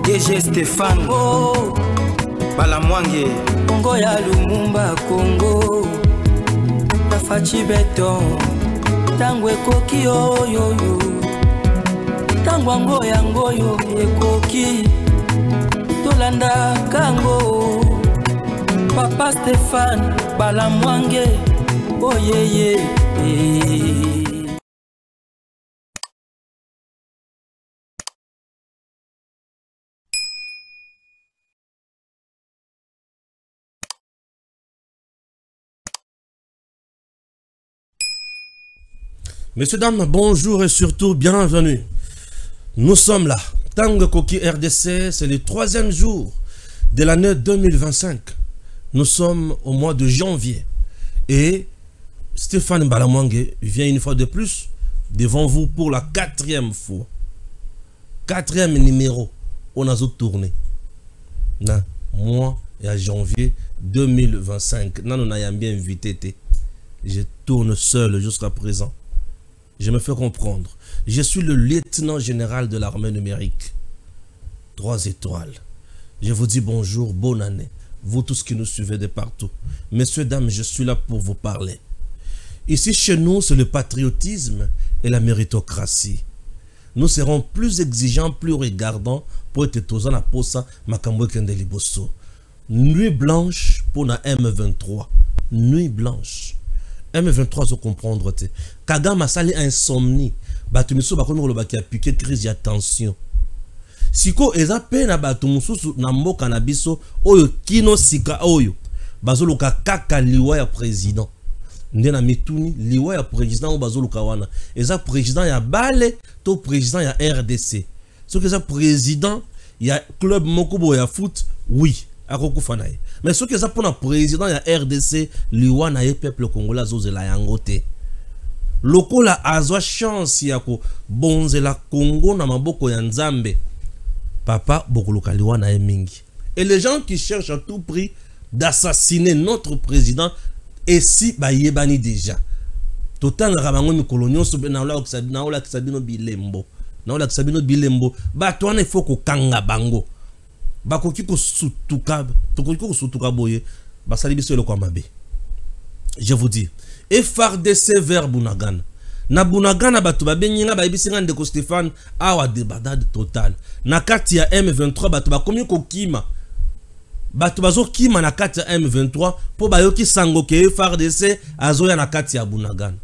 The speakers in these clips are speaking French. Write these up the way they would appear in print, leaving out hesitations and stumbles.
DG Stéphane Balamwange Congo ya Lumumba Congo Tafachi Beton Tango ekoki yo Tango yango yo ekoki Tolanda kango Papa Stéphane Balamwange oh yeah. Messieurs, dames, bonjour et surtout bienvenue. Nous sommes là. Tango Koki RDC, c'est le 3e jour de l'année 2025. Nous sommes au mois de janvier. Et Stéphane Balamwange vient une fois de plus devant vous pour la 4e fois. 4e numéro. On a tourné. Na mois et à janvier 2025. Non, on a bien invité. Je tourne seul jusqu'à présent. Je me fais comprendre. Je suis le lieutenant général de l'armée numérique. 3 étoiles. Je vous dis bonjour, bonne année. Vous tous qui nous suivez de partout. Messieurs, dames, je suis là pour vous parler. Ici, chez nous, c'est le patriotisme et la méritocratie. Nous serons plus exigeants, plus regardants pour être tous en la posa makambo kende liboso. Nuit blanche pour la M23. Nuit blanche. M23 zo comprendre te. Kagame sali insomnie. Batu miso bakono lo baki a piqué crise ya tension. Siko eza pe na batu mususu na mboka na biso oyo kino sika oyo. Bazo luka kaka liwa ya président. Ndena mituni liwa ya président o bazo luka wana. Eza président ya Bale to président ya RDC. So que eza président ya club mokobo ya foot, oui. Mais ce que ça pour le président ya RDC, liwa na peuple congolais zoze la yangote. Loko la azwa chance yako bonze la Congo na maboko ya Nzambe. Papa bokoluka liwa na mingi. Et les gens qui cherchent à tout prix d'assassiner notre président, et si ba yebani déjà. Total rabango mikolonyo so na ola kisabino bilembo. Na ola kisabino bilembo. Ba toane foko kanga bango. Bakoki ko sutuka boye basali biso le kwa mabe. Je vous dis FARDC vers Bunagana. Na Bunagana batu babenyenga ba bisinga ndeko Stéphane awa débardade total. Na kati ya M23 batu bakomi ko kima. Batu bazo kima na kati ya M23 po bayoki sango ke FARDC azoya na kati ya Bunagana.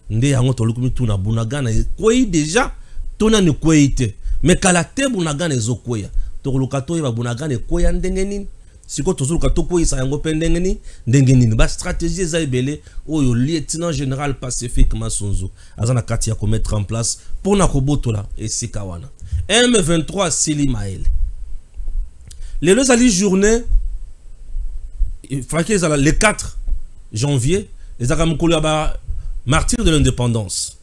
Nde yango tolukumi tu na Bunagana kwei déjà tona ne kweite. Mais kalate Bunagana ezokweya. Tokolukato ba Bunagana koya ndengeni siko tozulukato ko isa yango pendengeni ndengeni ba stratégie za ebele oyo lieutenant général Pacifique Masonzo azana kati ya ko mettre en place pour na kobotola esika wana M23 Sili Maele les deux ali journée le 4 janvier les akamukolo ba martyrs de l'indépendance.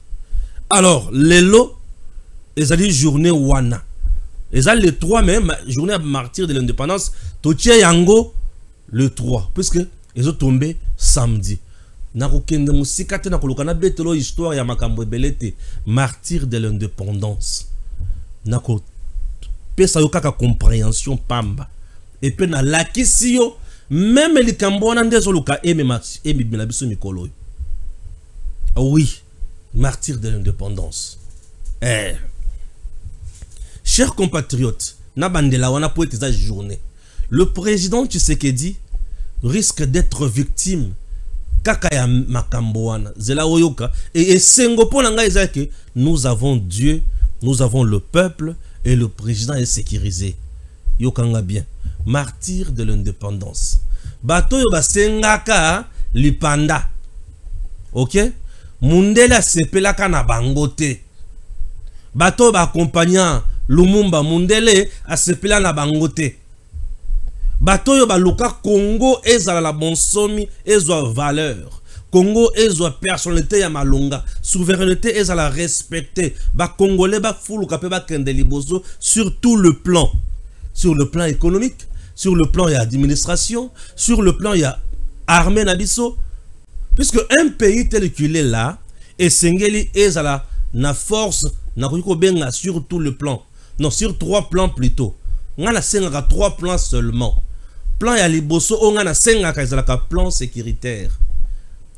Alors les lots les ali journée wana. Et ça, le 3 même, journée à martyr de l'indépendance, Totia Yango, le 3, puisque ils ont tombé samedi. Narokende musikate na kolokana betelo histoire ya makambo belete, martyr de l'indépendance. Nako pesa yo kaka compréhension pamba. Et puis na lakisio, même les Cambouana ndezo luka emi biso mikolo. Oui, martyr de l'indépendance. Chers compatriotes, Nabandela wana pour cette journée, le président Tshisekedi risque d'être victime kakaya makamboana zela oyoka et sengo pona nga ezake nous avons Dieu, nous avons le peuple et le président est sécurisé. Yokanga bien, martyr de l'indépendance. Bato yo basengaka lipanda. OK? Mundela sepelaka na bangote. Bato ba accompagnant Lumumba Mundele a sepela na bangote. Bato yo baluka Congo ezala la bonsomi ezwa valeur. Congo ezwa personnalité ya malonga. Souveraineté ezala respecté. Ba Congolais ba fuluka pe ba kende liboso sur tout le plan. Sur le plan économique, sur le plan administration, sur le plan armée nabiso. Puisque un pays tel qu'il est là, et Sengeli ezala na force na benga sur tout le plan. Non, sur 3 plans plutôt. ngana senga 3 plans seulement. Plan ya liboso o ngana senga ka ezalaka plan sécuritaire.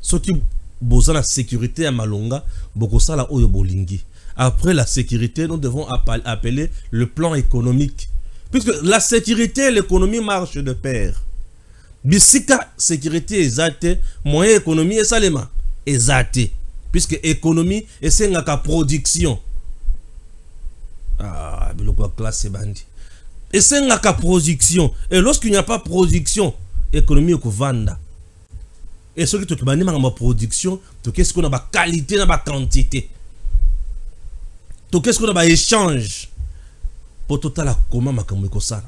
Soki boza la sécurité ya malonga bokosala oyo bolingi. Après la sécurité, nous devons appeler le plan économique. Puisque la sécurité et l'économie marchent de pair. Bisika sécurité exate, moyen économie et salema exate. Puisque économie et c'est une production. Ah, mais le classe c'est bandi. Et c'est une production. Et lorsqu'il n'y a pas production, économie est vanda. Et ce qui te demande ma production, qu'est-ce qu'on a ma qualité, ma quantité. Qu'est-ce qu'on a ma échange. Pour total la comment ma ça.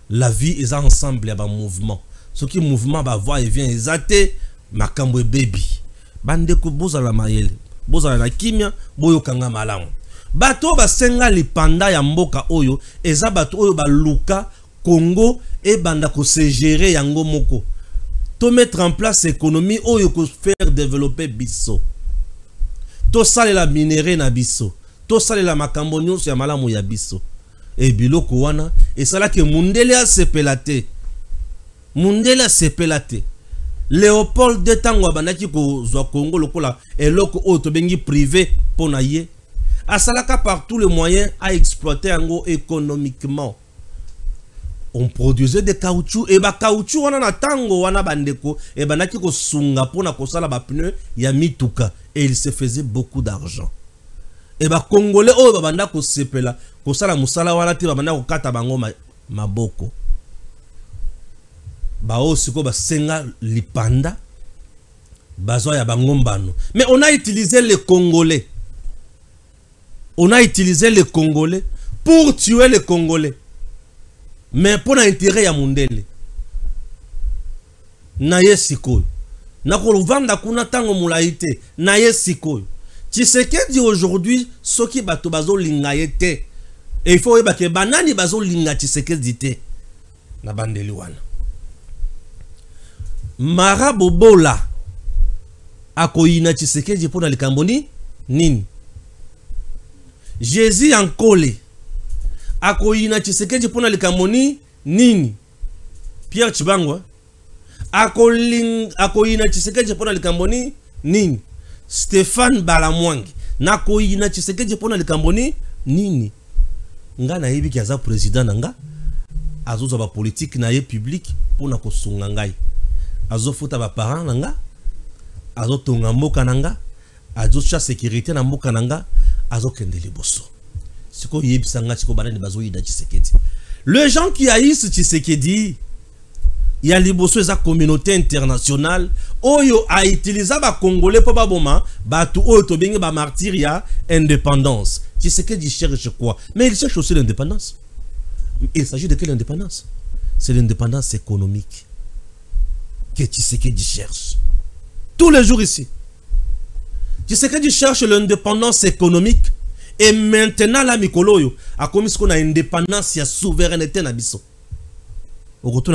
La vie est ensemble, il y a un mouvement. Ce qui mouvement va voir et vient exaté ma kambo baby. Bande ko bozala mayele. Bozala la kimia, boyo kanga malamu. Bato ba senga li panda ya mboka oyo, eza bato oyo ba luka Congo et banda ko se gérer yango moko. To mettre en place économie oyo ko faire développer biso. To sale la minéré na biso. To sale la makambo nyonso ya malamu ya biso. Et biloko wana et sala ke mundele a sepelate. Mundele a sepelate. Léopold de Tango abanaki ko zwa Congo lokola eloko oyo to bengi privé pona ye. Asalaka par tous les moyens à exploiter ango économiquement. On produisait des caoutchoucs et ba caoutchouc wana na tango wana bandeko et banaki ko sunga pona ko sala ba pneu ya mituka et il se faisait beaucoup d'argent. Et ba congolais oyo ba banda ko sepela ko sala musala wana te ba banda ko kata bango maboko. Ba osiko ba senga lipanda bazo ya bangombano. Mais on a utilisé les Congolais. On a utilisé les Congolais pour tuer les Congolais. Mais pour l'intérêt ya mundele. Na yesikoy. Na koluvanda kuna tango mulaite. Na yesikoy. Tshisekedi aujourd'hui soki bato bazo linga yete. Et il faut eba ke banani bazo linga Tshisekedi te. Na bandeli wana. Marabobola akoyina Tshisekedi pona likamboni nini? Jésus Ankole akoyina Tshisekedi pona likamboni nini? Pierre Chibangwa akoyina Tshisekedi pona likamboni nini? Stéphane Balamwangi nakoyina Tshisekedi pona likamboni nini? Nga na yebi ki aza président nanga azoza ba politique na ye public pona kosunga ngai. Azo futa ba parents nanga azo tonga mboka nanga azo cha sécurité na mboka nanga azo kende liboso siko yebisanga siko banani bazo yida Tshisekedi. Les gens qui haïssent Tshisekedi ya liboso eza communauté internationale oyo a utilisé ba congolais po ba boma batu oyo to bengi ba martyr ya indépendance. Tshisekedi cherche quoi? Mais il cherche aussi l'indépendance. Il s'agit de quelle indépendance? C'est l'indépendance économique que Tshisekedi cherche. Tous les jours ici. Tshisekedi cherche l'indépendance économique et maintenant la mikoloyo a commis ce qu'on a indépendance et souveraineté na biso. Au retour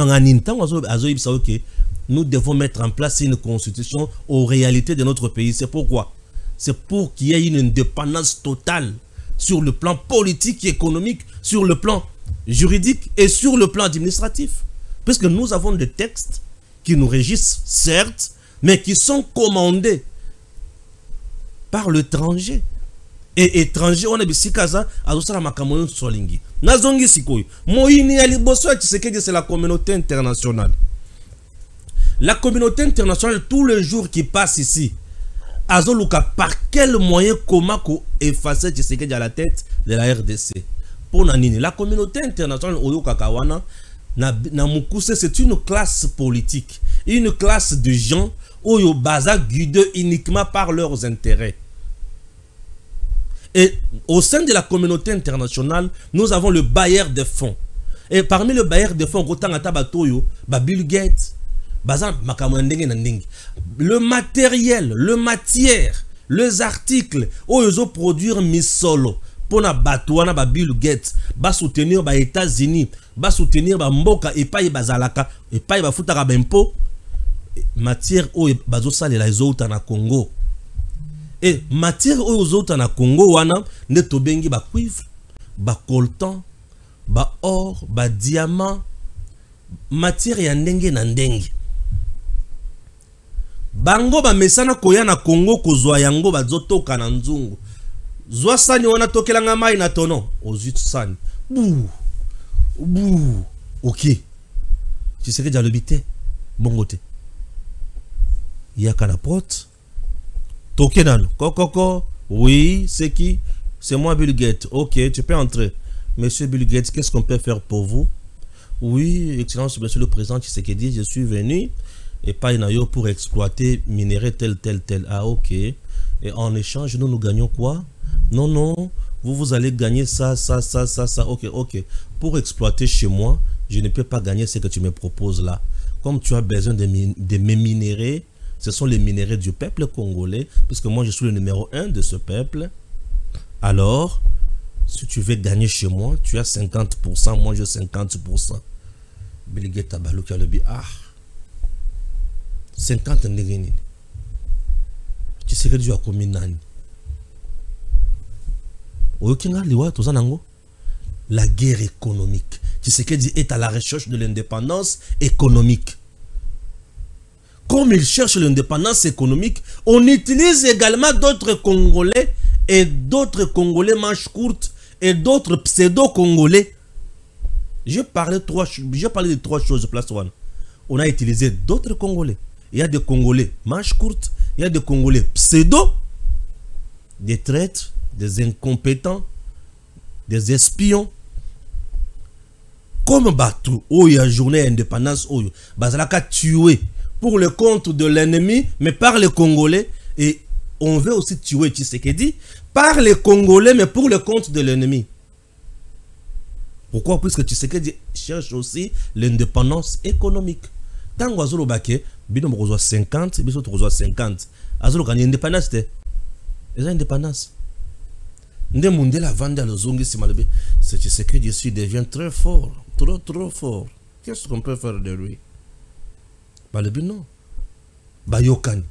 nous devons mettre en place une constitution aux réalités de notre pays. C'est pourquoi? C'est pour qu'il y ait une indépendance totale sur le plan politique et économique, sur le plan juridique et sur le plan administratif. Puisque nous avons des textes qui nous régissent, certes, mais qui sont commandés par l'étranger. Et étranger, on a bisikaza, azosala makamoyo solingi. Nazongi sikoyo. Moini ya liboso ya Tshisekedi, c'est la communauté internationale. La communauté internationale, tous les jours qui passent ici, azoluka par quel moyen, comment effacer Tshisekedi à la tête de la RDC. Pour nanini, la communauté internationale, Oyo Kakawana, c'est une classe politique, une classe de gens Oyo Baza guidés uniquement par leurs intérêts. Et au sein de la communauté internationale, nous avons le bailleur de fonds. Et parmi le bailleur de fonds, Bill Gates, le matériel, le matière, les articles, ils produire misolo. Pour na batouana ba Bill Gates, ba soutenir ba États-Unis, ba soutenir ba mboka et pas bazalaka et pas ba futaka bempo matière o bazo sale la ezota na Congo. Et matière o ezota na Congo wana ne to bengi ba cuivre, ba coltan, ba or, ba diamant, matière ya ndenge na ndenge. Bango ba mesana koya na Congo kozwa yango bazotoka na nzungu. Zwa sani wana tokelanga mai na tono. Ozut sani. Bouh. Bouh. Ok. Tu sais que j'ai l'habité. Bon côté. Yaka la porte. Tokenan. Kokoko. Oui, c'est qui? C'est moi Bill Gates. Ok, tu peux entrer. Monsieur Bill Gates, qu'est-ce qu'on peut faire pour vous? Oui, Excellence, Monsieur le Président, tu sais que dit, je suis venu et pas une pour exploiter, minerai tel. Ah, ok. Et en échange, nous gagnons quoi? Non, non, vous allez gagner ça. Ok. Pour exploiter chez moi, je ne peux pas gagner ce que tu me proposes là. Comme tu as besoin de mes minéraux, ce sont les minéraux du peuple congolais, puisque moi je suis le numéro 1 de ce peuple. Alors, si tu veux gagner chez moi, tu as 50%, moi j'ai 50%. Bill Gates a balou qui a le bi, ah, 50 négéni. Tu sais que tu as commis nani. La guerre économique. Tu sais que Dieu est à la recherche de l'indépendance économique. Comme il cherche l'indépendance économique, on utilise également d'autres Congolais et d'autres Congolais manches courtes et d'autres pseudo-Congolais. Je parlais de trois choses, place one. On a utilisé d'autres Congolais. Il y a des Congolais manches courtes, il y a des Congolais pseudo, des traîtres, des incompétents, des espions. Comme Batou, où il y a journée d'indépendance, où Bazalaka tué pour le compte de l'ennemi, mais par les Congolais. Et on veut aussi tuer Tshisekedi par les Congolais, mais pour le compte de l'ennemi. Pourquoi? Puisque Tshisekedi cherche aussi l'indépendance économique. Tant que Azolo Baké, Bidon reçoit 50, Bidon reçoit 50. Azolo gagne indépendance. C'est l'indépendance. Nde Mundela vende à l'ozongi si malbe. C'est Tshisekedi ici devient très fort. Trop fort. Qu'est-ce qu'on peut faire de lui? Bah le but non. Bah yokan.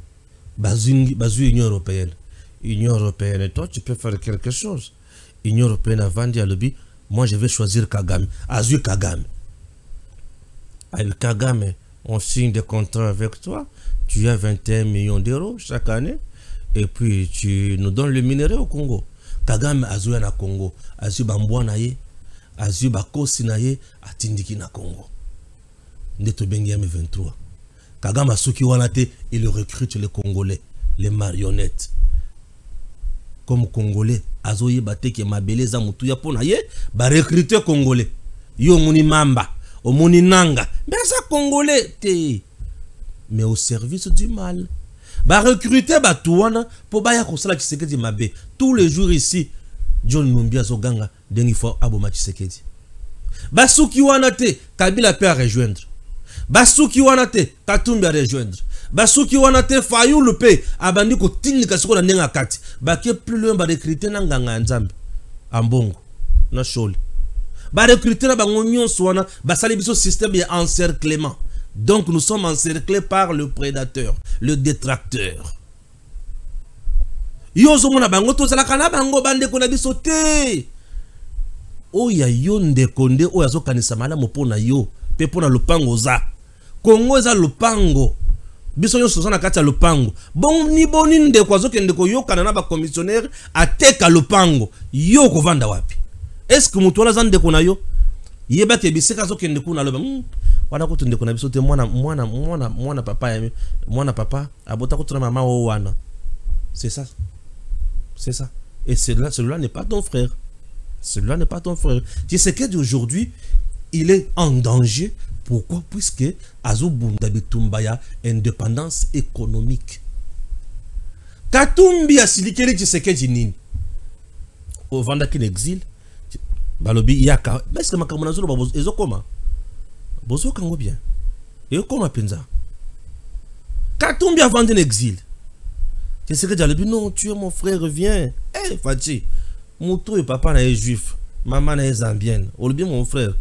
Bazu Union Européenne. Union Européenne. Et toi tu peux faire quelque chose. Union Européenne a vendu à l'objet. Moi je vais choisir Kagame. Azu Kagame. Avec Kagame, on signe des contrats avec toi. Tu as 21 millions d'euros chaque année. Et puis tu nous donnes le minerai au Congo. Kagame azu na Congo. Azu bambouana ye. Azu bakosi na ye. Atindiki na Congo. Ndeto bengi M23. Kagame asuki wanate, il recrute les Congolais, les marionnettes. Comme Congolais, azoye bateke mabele za mutu ya pona ye, ba recruter Congolais. Yo muni mamba, o muni nanga, mais ça Congolais te. Mais au service du mal. Ba recruter batouana pour baya kosala Tshisekedi mabe. Tous les jours ici, John Numbi azoganga dengi fo aboma Tshisekedi. Basuki wanate, Kabila peut rejoindre. Basuki wanate, Katumbi à rejoindre. Basuki wanate, Fayulu pe, abandi ko tini kasiko na nenga kati. Baké plus loin ba recruter na nganga nzambe. Ambongo, na shole. Ba recruter na bango nyonso wana, basali biso système ya encerclement. Donc nous sommes encerclés par le prédateur, le détracteur. Yozo mona bango to sala kana bango bande ko na biso te. Oya yonde konde oya zo kanisa mala mopona yo, pe pona lupango za. Congo za lupango. Biso yo sozana kati ya lupango. Bon ni boni nde kwa zo kende ko yoka na ba commissionnaire ateka lupango. Yo ko vanda wapi? Est-ce que mutu wala zande ko na yo? Yeba ke biseka zo kende ko na loba. Wana ko tunde ko na biso te mwana papa abota ko tuna mama o wana. C'est ça. C'est ça. Et celui-là n'est pas ton frère. Celui-là n'est pas ton frère. Tu sais que d'aujourd'hui, il est en danger. Pourquoi? Puisque Azobunda Bitumbaya indépendance économique. Katumbi a silikeli tu sais que nini. Au vanda qui exil. Balobi yaka. Mais est-ce que makamona zolo babozo ezokoma? Bozo kango bien. Et comment penza? Katumbi a vendu l'exil. Tu sais que Dialobi, non, tu es mon frère, viens. Eh, Fati, Moutou et papa n'est juif, maman n'est zambienne. Ou bien mon frère.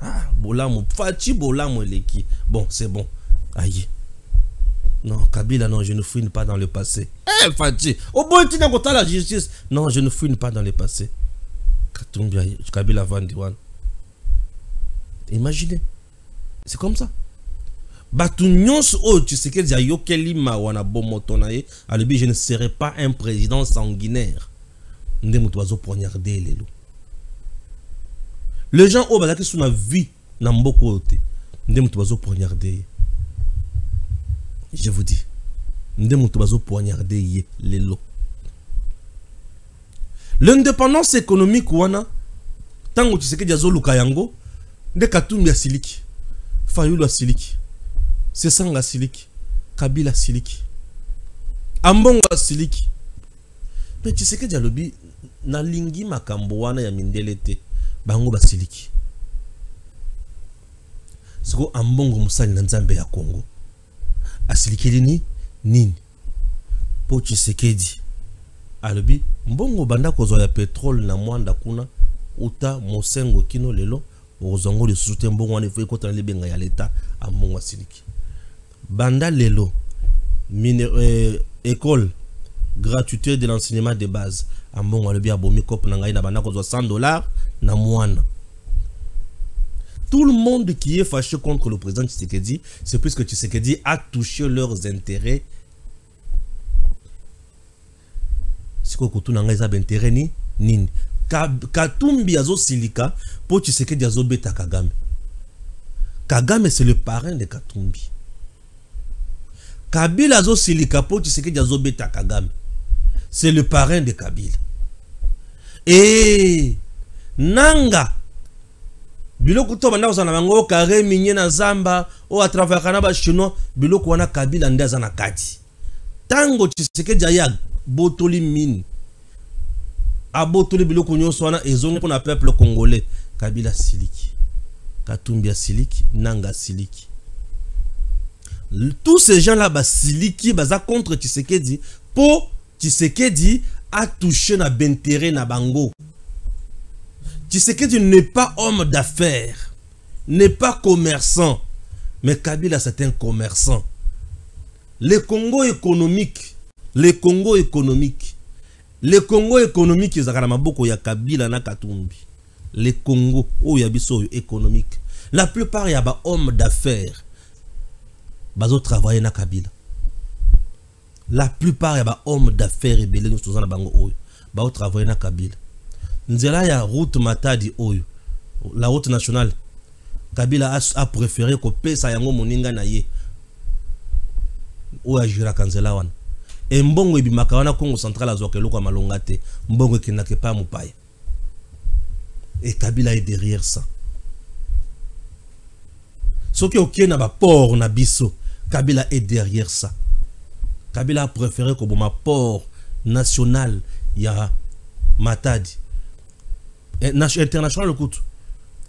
Ah, Bolamo, Fati, Bolamo, Leki. Bon, c'est bon. Aïe. Non, Kabila, non, je ne fouine pas dans le passé. Eh, Fati, au bon, tu n'as pas la justice. Non, je ne fouine pas dans le passé. Katumbi, Kabila Vandiwan. Imaginez. C'est comme ça. Batu nyonso o Tshisekedi a yokeli mawana bomotonaye, alobi je ne serai pas un président sanguinaire. Nde mutu bazo poignarder lelo. Les gens au bazaki sous ma vie na mboko te. Nde mutu bazo poignarder. Je vous dis. Nde mutu bazo poignarder ye lelo. L'indépendance économique wana tango Tshisekedi azo luka yango nde Katumbi ya siliki. Fayulu siliki. Sesanga siliki. Kabila siliki. Ambongo siliki. Mais Tshisekedi alobi na lingi makambo wana ya mindele te. Bango basiliki. Siko ambongo musali na nzambe ya Congo. Asilikeli ni nini? Po Tshisekedi alobi mbongo banda kozwa ya petrole na mwanda kuna uta mosengo kino lelo ozongo le soute mbongo wana ifo ekota le benga ya leta ambongo asiliki. Banda lelo école gratuité de l'enseignement de base ambongo alobi abomi kop na ngai na banda kozwa $100 na mwana. Tout le monde qui est fâché contre le président Tshisekedi, c'est puisque Tshisekedi a touché leurs intérêts. C'est quoi que tout le monde a intérêt ni nini? Katumbi azo silika pour Tshisekedi azo beta Kagame. Kagame c'est le parrain de Katumbi. Kabila azo silika pour Tshisekedi azo beta Kagame. C'est le parrain de Kabila. Et Nanga biloko to banda kozana bango kare minye na zamba o atravers kanaba chinois biloko wana Kabila ndaza na kati. Tango Tshisekedi aya botoli mine. Abotoli biloko nyonso wana ezongo na peuple congolais. Kabila siliki. Katumbi siliki, Nanga siliki. Tous ces gens là siliki baza contre Tshisekedi pour Tshisekedi a touché na bentere na bango. Tshisekedi n'est pas homme d'affaires, n'est pas commerçant, mais Kabila c'est un commerçant. Le Congo économique, ils ont beaucoup ya Kabila na Katumbi. Le Congo où y a biso économique. La plupart y a ba hommes d'affaires. Bazo travailler na Kabila. La plupart y a ba hommes d'affaires et belé nous tous na bango oyo. Bazo travailler na Kabila. Nzela ya route Matadi oyo. La route nationale. Kabila a préféré ko pesa yango moninga na ye. Oya jira kanzela wana. Et mbongo ebimaka wana Congo central azoke loko malonga te. Mbongo kinake pa mupaya. Et Kabila est derrière ça. Ce qui est na ba port na biso, Kabila est derrière ça. Kabila a préféré ko boma port national ya Matadi. International le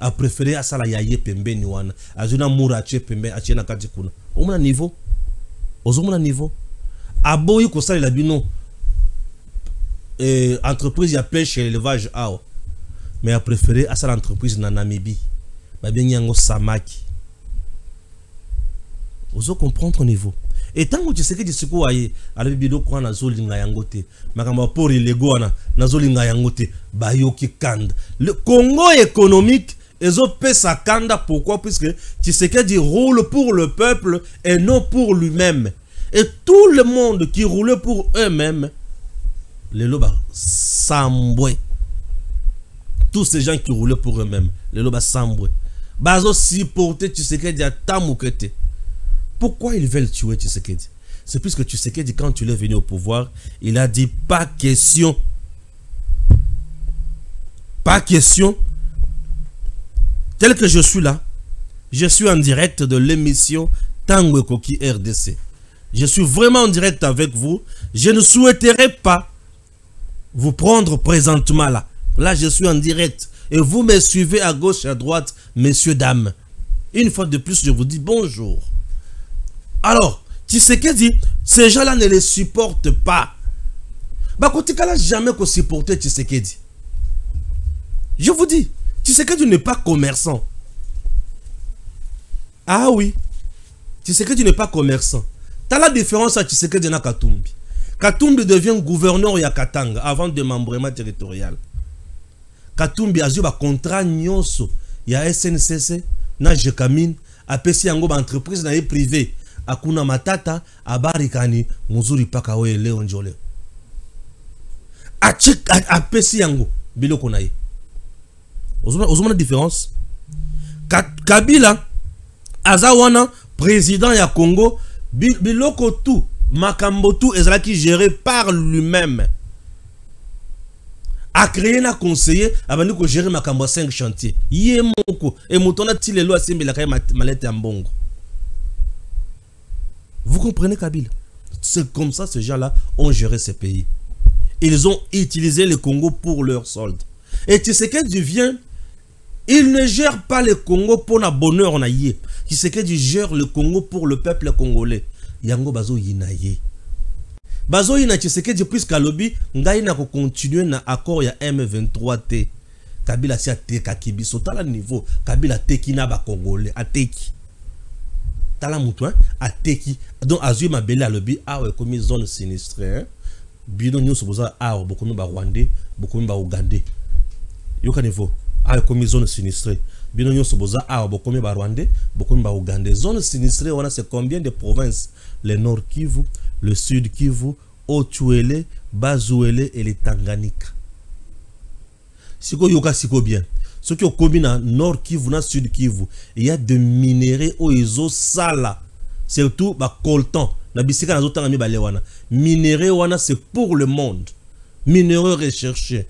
a préféré à ça la yaye pembe ni wana azuna murache pembe ache na kati kuna omona niveau ozomona niveau aboyi ko sala la bino entreprise ya pêche et élevage ao mais a préféré à ça l'entreprise na Namibie ba bengi yango samaki ozo comprendre niveau. Et tant que tu sais que tu sais quoi y a le bidon quoi na zolinga yangote makamba pour les goana na zolinga yangote bayoki kanda le Congo économique ezo pesa kanda pourquoi puisque tu sais que tu roule pour le peuple et non pour lui-même et tout le monde qui roule pour eux-mêmes les loba sambwe tous ces gens qui roulaient pour eux-mêmes les loba sambwe bazo supporter tu sais que tu as tamukete. Pourquoi ils veulent tuer Tshisekedi? C'est puisque Tshisekedi, quand tu l'es venu au pouvoir, il a dit pas question. Pas question. Tel que je suis là, je suis en direct de l'émission Tango Koki RDC. Je suis vraiment en direct avec vous. Je ne souhaiterais pas vous prendre présentement là. Là, je suis en direct. Et vous me suivez à gauche et à droite, messieurs, dames. Une fois de plus, je vous dis bonjour. Alors, Tshisekedi, ces gens-là ne les supportent pas. Bakotika n'a jamais qu'on supporte Tshisekedi. Je vous dis, Tshisekedi n'est pas commerçant. Ah oui, Tshisekedi n'est pas commerçant. T'as la différence à Tshisekedi et Katumbi. Katumbi devient gouverneur ya Katanga avant de démembrement territorial. Katumbi a eu un contrat nyonso. Il y a SNCC, na Jekamine apesi yango ba entreprise na ye privé akuna matata abarikani muzuri paka we leo njole apesi yango biloko na ye. Ozomona différence. Kabila azawana président ya Congo biloko tout makambo tout ezalaki géré par lui-même. A créé un conseiller avant de gérer makambo 5 chantiers. Yé moko et moutona ti lelo asimbi la kay malette en bongo. Vous comprenez Kabila? C'est comme ça ces gens-là ont géré ces pays. Ils ont utilisé le Congo pour leur solde. Et Tshisekedi vient, il ne gère pas le Congo pour na bonheur na yé. Tshisekedi gère le Congo pour le peuple congolais. Yango bazo yinaye. Bazo yina Tshisekedi puisque lobby ngai na ko continuer na accord ya M23T. Kabila si ateka kibiso tala niveau Kabila teki na ba congolais ateki. Tala mutu ateki donc azui mabele lobby awe komi zone sinistre. Bino nyonso boza awa bokomi ba Rwandais, bokomi ba Ougandais. Yoka niveau awe komi zone sinistre. Bino nyonso boza awa bokomi ba Rwandais, bokomi ba Ougandais. Zone sinistre wana c'est combien de provinces? Le Nord Kivu, le Sud Kivu, Haut-Tuélé, Bas-Ouélé et les Tanganyika. Siko yoka siko bien. Ce qui est commis dans Nord Kivu, dans Sud Kivu, il y a des minéraux au iso sala. Surtout ba coltan. Na bisika na zotanga mi bale wana. Minéraux wana c'est pour le monde. Minéraux recherchés.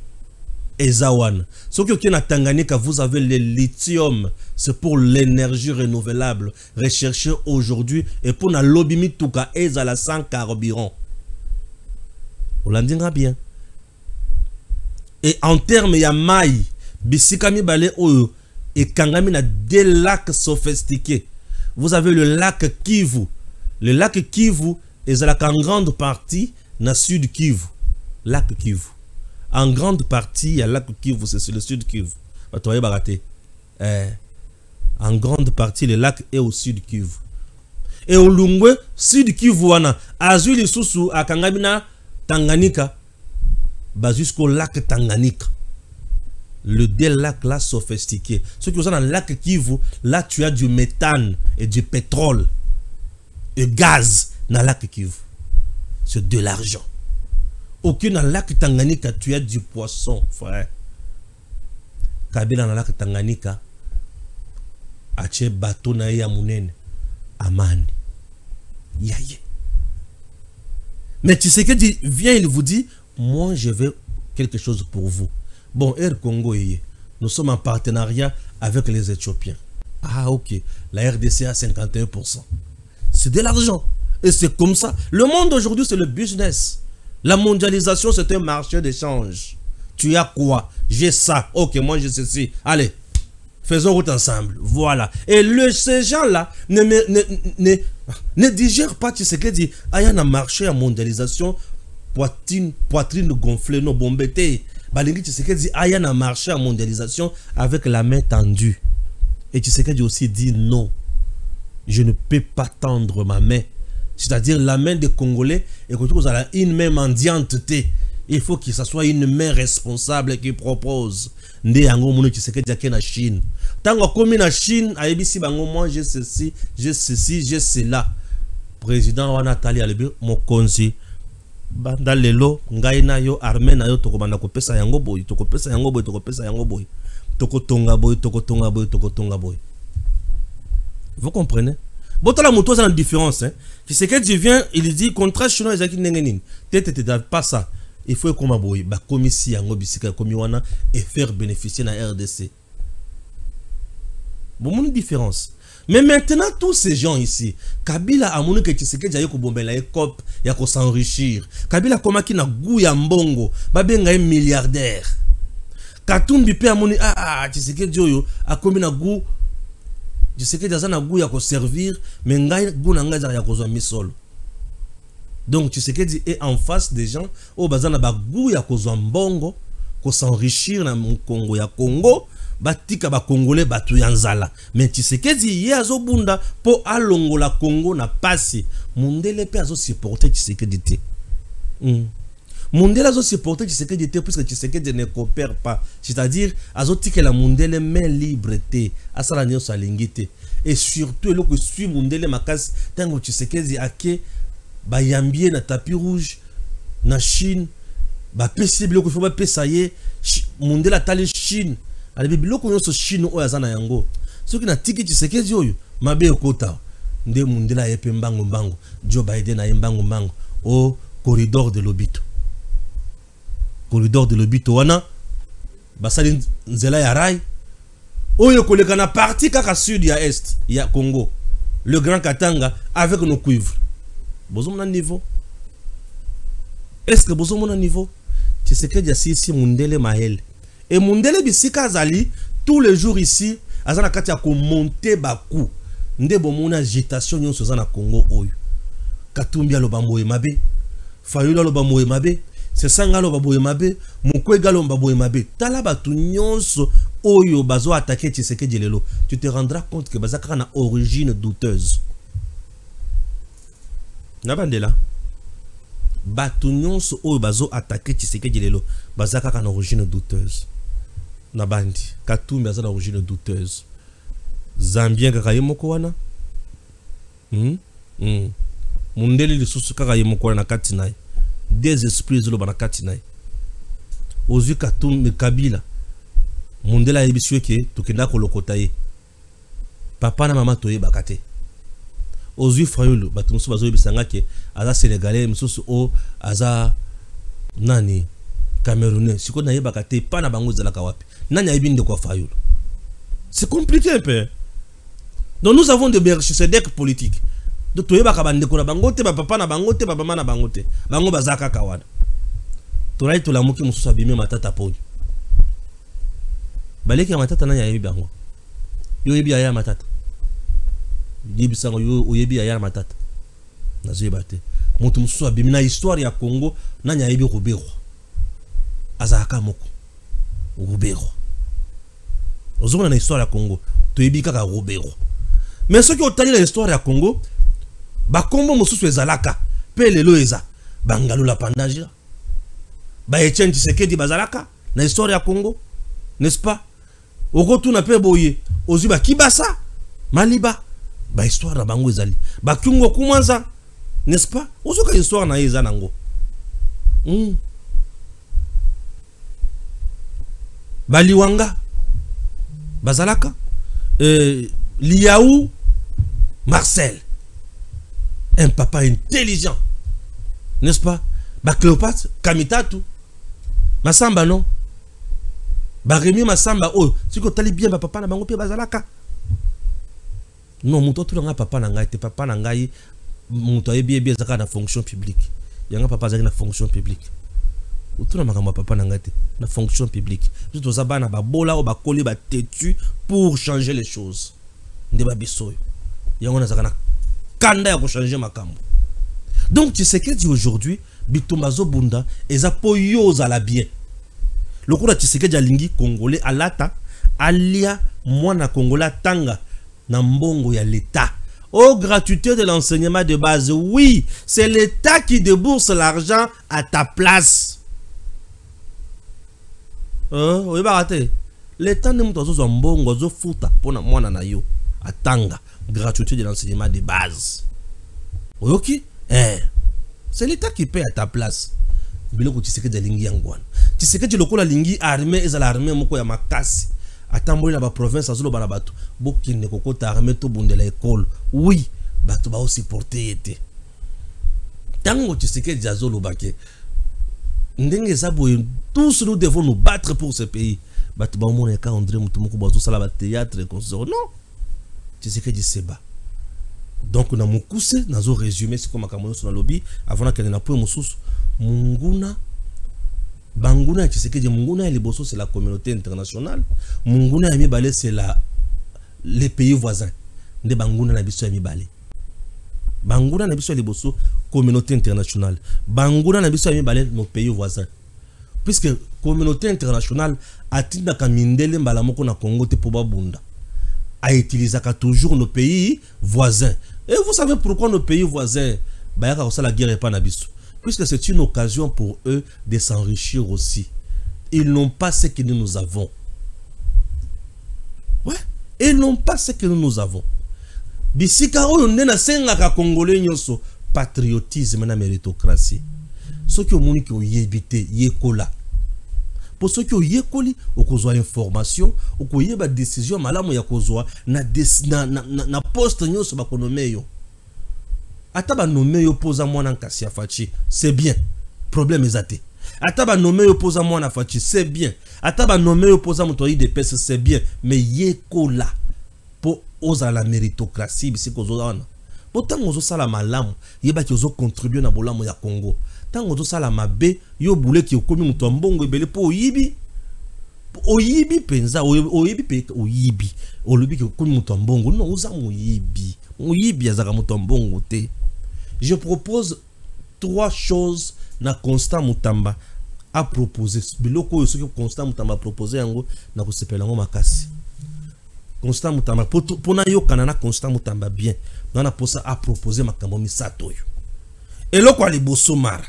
Ezawana. Ce qui est na Tanganyika, vous avez le lithium. C'est pour l'énergie renouvelable recherchée aujourd'hui et pour na lobby tuka ezala sans carburant. On l'entendra bien. Et en termes ya mai, bisika mi bale oyo et kangami na des lacs sophistiqués. Vous avez le lac Kivu. Le lac Kivu est en grande partie na Sud Kivu. Lac Kivu. En grande partie, il y a le lac Kivu, c'est le Sud Kivu. En grande partie, le lac est au Sud Kivu. Et au Lungwe, Sud Kivu, wana azui li susu a Kangamina Tanganyika, bas jusqu'au lac Tanganyika. Le deux lacs là sophistiqués. Ce qui est dans le lac Kivu, là tu as du méthane et du pétrole et gaz dans le lac Kivu. C'est de l'argent. Aucun dans le lac Tanganyika, tu as du poisson, frère. Kabila dans le lac Tanganyika, ache bateau na ya munene, amani. Yaye. Mais tu sais que vient, il vous dit, moi je veux quelque chose pour vous. Bon, Air Congo, nous sommes en partenariat avec les Éthiopiens. Ah ok, la RDC a 51%. C'est de l'argent. Et c'est comme ça. Le monde aujourd'hui, c'est le business. La mondialisation, c'est un marché d'échange. Tu as quoi? J'ai ça. Ok, moi j'ai ceci. Allez, faisons route ensemble. Voilà. Et ces gens-là ne digèrent pas. Tu sais que dit, il y a un marché à mondialisation, poitrine gonflée, non bombetée. Balingi, tu sais que dit, il y a un marché à mondialisation avec la main tendue. Et tu sais que dit aussi dit non. Je ne peux pas tendre ma main. C'est-à-dire la main des Congolais, et que vous avez une main mendiante, il faut que ce soit une main responsable qui propose. Ndé yango mounou qui se fait dire na Chine. Tant qu'on comme na Chine, a ebisi bango moi j'ai ceci, j'ai cela. Président wana Nathalie Albi mon konzi banda lelo ngai na yo armée na yo tokobanda kopesa yango boy, tokopesa yango boy, tokopesa yango boy. Tokotonga boy, tokotonga boy, tokotonga boy. Vous comprenez? Bon, tu as la différence. Hein. Qui c'est que Dieu vient, il dit, contrat chinois, il dit, pas ça. Il faut qu'on m'aboye, comme ici, et faire bénéficier la RDC. Bon, mon différence. Mais maintenant, tous ces gens ici, Kabila a mon que tu sais que Dieu a la cop, il y a s'enrichir. Kabila comme qui n'a goût ya mbongo, babenga un milliardaire. Katumbi pe a mon tu sais que Dieu a comme na goût. Je sais que dans un goût, il y a servir, mais il y a un misol. Donc, tu sais que est en face des gens, au bazan a goût, il y a un bongo, qu'on s'enrichir dans le Congo, il y a Congo, batika ba Congolais, batu yanzala. Mais tu sais que il y a un bunda, pour alongo la Congo n'a passé. Mondele pe azo supporter, tu sais que dit. Mundele a supporté Tshisekedi était puisque Tshisekedi ne coopère pas. C'est-à-dire, azoti que la Mundele main liberté, à ça la salingité. Et surtout, le que suit Mundele makas, tango Tshisekedi ake, ba yambie na tapis rouge, na Chine, ba PCB, le que faut pas pesaye, Mundele a tali Chine. Ale bibilo ko nyonso Chine o yazana yango. Ce qui na tiki Tshisekedi oyo, mabe okota. Nde Mundele a yepe mbango mbango, Joe Biden a mbango mbango, au corridor de l'Obito. Corridor de l'Obito wana basali nzela ya rai oyo koleka na parti kaka sud ya est ya Congo le Grand Katanga avec nos cuivres bozo mona niveau est-ce que bozo mona niveau Tshisekedi asisi Mundele mahel et Mundele bisika azali tous les jours ici azana kati ya ko monter baku nde bomona agitation nyonso za na Congo oyo Katumbi aloba moye mabe Fayulu aloba moye mabe c'est ça ngalo baboye mabe Mukwege lo baboye mabe tala batu nyonso oyo bazo attaquer Tshisekedi lelo tu te rendras compte que bazaka na origine douteuse na bandela batu nyonso oyo bazo attaquer Tshisekedi lelo bazaka na origine douteuse na bandi Katumbi aza na origine douteuse Zambien kaka yemoko wana Mundele lisusu kaka yemoko wana na kati naye des esprits zolo banakati naye ozu Katumbi Kabila Mundele ayebisi ke tokenda kolokota ye papa na mama toye bakate ozu Fayulu bato mosusu bazoyebisanga ke aza Sénégalais mosusu o aza nani Camerounais siko na ye bakate pa na bango ezalaka wapi nani ayebi ndeko Fayulu c'est compliqué un peu donc nous avons des Melchisedek politiques de toyeba ka bandeko na bangote ba papa na bangote ba mama na bangote bango bazaka kawana torai to la muki mususu abime matata podi baleki ya matata na yayebi bango yo yebi ya matata yebi sango yo oyebi ya matata nazo yebate mutu mususu abime na histoire ya Congo na yayebi Rubero azaka moko Rubero ozona na histoire ya Congo toyebi kaka Rubero mais ce qui otali la histoire ya Congo ba kombo mosusu ezalaka pe lelo eza bangalo la pandage ba Etienne Tshisekedi bazalaka na histoire ya Congo n'est-ce pas okotu na pe boye ozi ba Kibasa Maliba ba histoire na bango ezali ba Kyungo Kumanza n'est-ce pas ozoka histoire na eza nango Baliwanga bazalaka Liaou Marcel un papa intelligent, n'est-ce pas? Ba Cléopâtre, Kamitatu, Masamba non? Ba Rémi Masamba, oh, si tu as bien, papa na bango pe bazalaka. Non, mon tout le papa n'a été papa n'a pas mon bien zaka na fonction publique. Yanga papa zaka na fonction publique. Tout le monde papa n'a été na fonction publique. Tout aux abana ba bola ou ba koli ba têtu pour changer les choses. Ndeba bisoyo. Yanga na zaka na kanda ya changer makambo. Donc tu sais que dit aujourd'hui bitumbazo bunda eza poyo za la bien. Le cours tu sais que jalingi congolais alata alia mwana congolais tanga na mbongo ya l'état. Oh, gratuité de l'enseignement de base, oui, c'est l'état qui débourse l'argent à ta place. Oui, bah l'état ne m'a pas mbongo zo futa pona mwana na yo atanga. Gratuité de l'enseignement de base. Ok? C'est l'État qui paye à ta place. Biloko tu sais que de lingi yangwan. Tu sais que tu lokola lingi armée et l'armée moko ya makasi. Atamboli na ba province azolo bana bato. Boki ne kokota armée to bundela école. Oui, bato ba aussi porter été. Tango tu sais que jazolo baké. Ndenge zabo tous nous devons nous battre pour ce pays. Bato ba mona ka André Mutumoko bazo sala ba théâtre et consort. Non. Tu sais que je sais pas. Donc on a mukuse nazo résumé c'est comme akamono sur le lobby avant qu'elle n'a pas mususu munguna banguna tu sais que munguna et les bosso c'est la communauté internationale munguna et mibale c'est les pays voisins de banguna na biso et mibale banguna na biso les bosso communauté internationale banguna na biso et mibale nos pays voisins puisque communauté internationale atinda kamindele mbala moko na Congo te poba bunda a utilisé toujours nos pays voisins. Et vous savez pourquoi nos pays voisins, bayaka ça la guerre est pas nabiso. puisque c'est une occasion pour eux de s'enrichir aussi. Ils n'ont pas ce que nous avons. Ouais, ils n'ont pas ce que nous avons. Bisika oyo ndena senga Congolais nyoso patriotisme na méritocratie. Ce qui omoni ki oyebite yekola. Pour ceux qui ont yekoli okozwa information, okoyeba décision malamu ya kozwa na poste nyoso bakonome yo. Ata ba nomé yo poza mwana nkasi afachi, c'est bien. Problème ezate. Ata ba nomé yo poza mwana afachi, c'est bien. Ata ba nomé yo poza motoyi de pese, c'est bien. Mais yekola po oza la méritocratie bisi kozola wana. Po tango ozo sala malamu, yeba ki ozo contribuer na bolamu ya Congo. Tango ozo sala mabe, yo boule ki okomi muto mbongo ebele po oyibi. Oyibi penza, oyibi pe oyibi. Olobi ki okomi muto mbongo, non oza oyibi. Oyibi azaka muto mbongo te. Je propose 3 choses na Constant Mutamba à proposer. Biloko ce que Constant Mutamba a proposé yango na ko sepela ngo makasi. Constant Mutamba pour na yo kanana Constant Mutamba bien. Na na posa à proposer makambo misato yo. Eloko ali bosomara.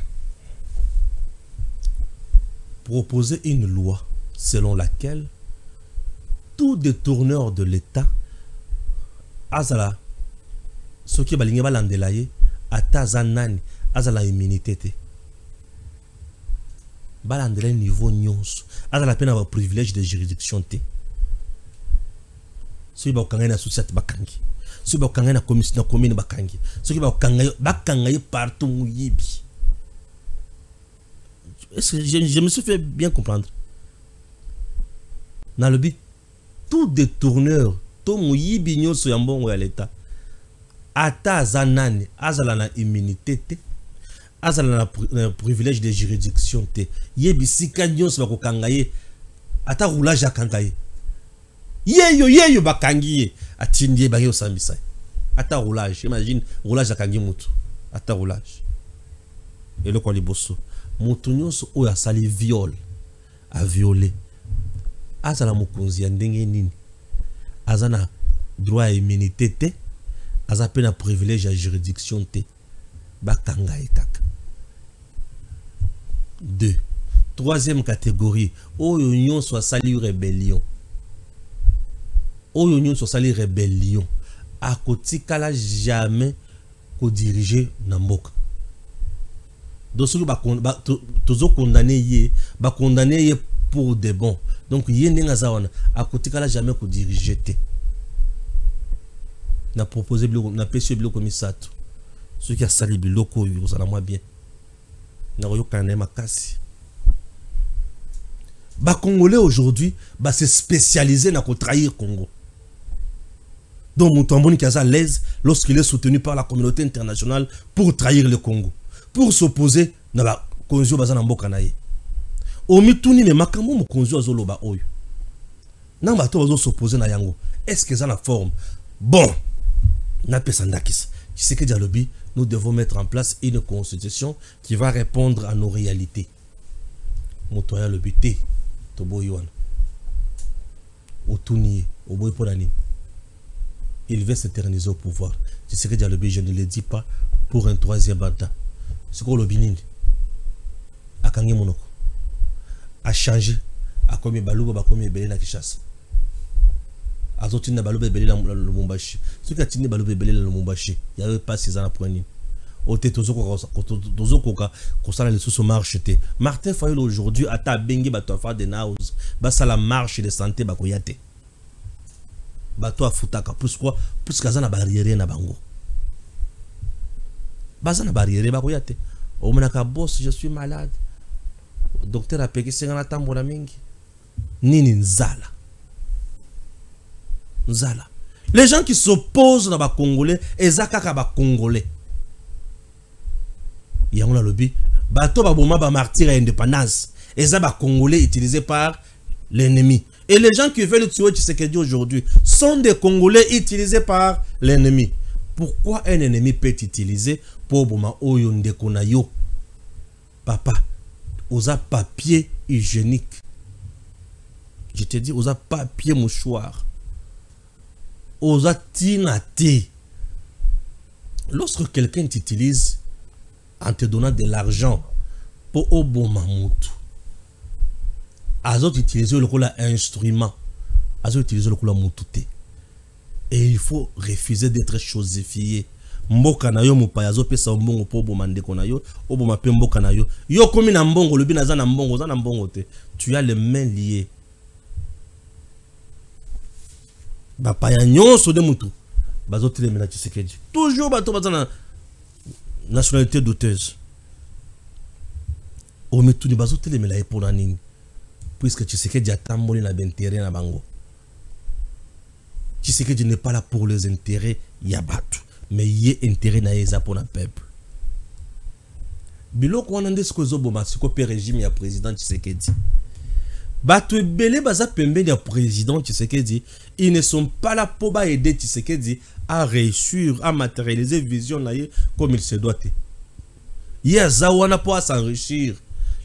Proposer une loi selon laquelle tout détourneur de l'État azala ce qui balinga balandelaye ata zanani azala immunité te balandela niveau nyonso azala pena ba privilège de juridiction te so ba kangana société bakangi so ba kangana commission na commune bakangi so ba kangana partout muyibi. Est-ce que je me suis fait bien comprendre? Dans le but tout détourneur to muyibi nyonso ya mbongo ya l'État ata zanani azala na immunité te azala na privilège de juridiction te yebisika nyonso bakokanga ye ata roulage akanga ye yeyo bakangi ye atindi ye bangi osambisa ata roulage. Imagine roulage akangi mutu ata roulage eloko liboso mutu nyonso oyo asali viol a violé azala mokonzi ya ndenge nini azana droit à immunité te aza pe na privilège à juridiction te bakanga etaka. 2. Troisième catégorie, oyo nyonso asali rébellion. Oyo nyonso asali rébellion akotikala jamais ko diriger na mboka. Donc soki tozo condamné ye pour de bon. Donc ye ndenga za wana akotikala jamais ko diriger te. Na proposé na pesi biloko misato ceux qui a sali biloko yo ça na moi bien na yo kana makasi ba Congolais aujourd'hui ba se spécialiser na ko trahir Congo. Donc Mutamboni qui est à l'aise lorsqu'il est soutenu par la communauté internationale pour trahir le Congo, pour s'opposer na ba konzo bazana mboka na ye omituni me makambo mo konzo azoloba oyo na bato bazo s'opposer na yango. Est-ce que ça la forme bon? Nous devons mettre en place une constitution qui va répondre à nos réalités. Il veut s'éterniser au pouvoir. Je ne le dis pas pour un 3e mandat. Ce qu'on l'obinine a changé à comme balouba comme belé na Kishasa. Azotina balube belé la Lumumbashi. Ce qui a tenu balube belé la Lumumbashi, il n'y avait pas 6 ans après ni. Ote tozoko kosala les sous marche te. Martin Fayulu aujourd'hui ata bengi bato fa de naus. Basa la marche de santé bakoyate. Bato afutaka plus quoi plus kazana barrière na bango. Basa na barrière bakoyate. Omenaka boss je suis malade. Docteur a peki sengana tambola mingi. Nini nzala. Nzala. Les gens qui s'opposent à ba Congolais, ezaka ba Congolais. Yango na lobi, bato ba boma ba martyr à indépendance, eza ba Congolais utilisés par l'ennemi. Et les gens qui veulent tuer Tshisekedi aujourd'hui sont des Congolais utilisés par l'ennemi. Pourquoi un ennemi peut être utilisé pour boma oyo ndeko na yo? Papa, oza papier hygiénique. Je te dis, oza papier mouchoir. Oza tinate. Lorsque quelqu'un t'utilise en te donnant de l'argent pour au bon mamoutou. Azot utiliser le rôle instrument. Azot utiliser le rôle moutouté. Et il faut refuser d'être chosifié. Mboka na yo mupaya zo pesa mbongo po bo mandeko na yo, obo mape mboka na yo. Yo komi na mbongo, lobi na za na mbongo te. Tu as les mains liées. Ba paya nyonso de mutu. Bazo telemena Tshisekedi. Toujours bato bazana nationalité douteuse. O metu ni bazo telemela e pona nini? Puisque Tshisekedi atamboli na bentéré na bango. Tshisekedi n'est pas là pour les intérêts yabatu, mais il y a intérêt na yeza pour le peuple. Biloko wana nde siko zoboma siko pe régime ya président Tshisekedi. Batu ebele baza pembeni ya président Tshisekedi, ils ne sont pas là pour aider Tshisekedi à réussir, à matérialiser vision na ye comme il se doit. Ye zawana pour s'enrichir.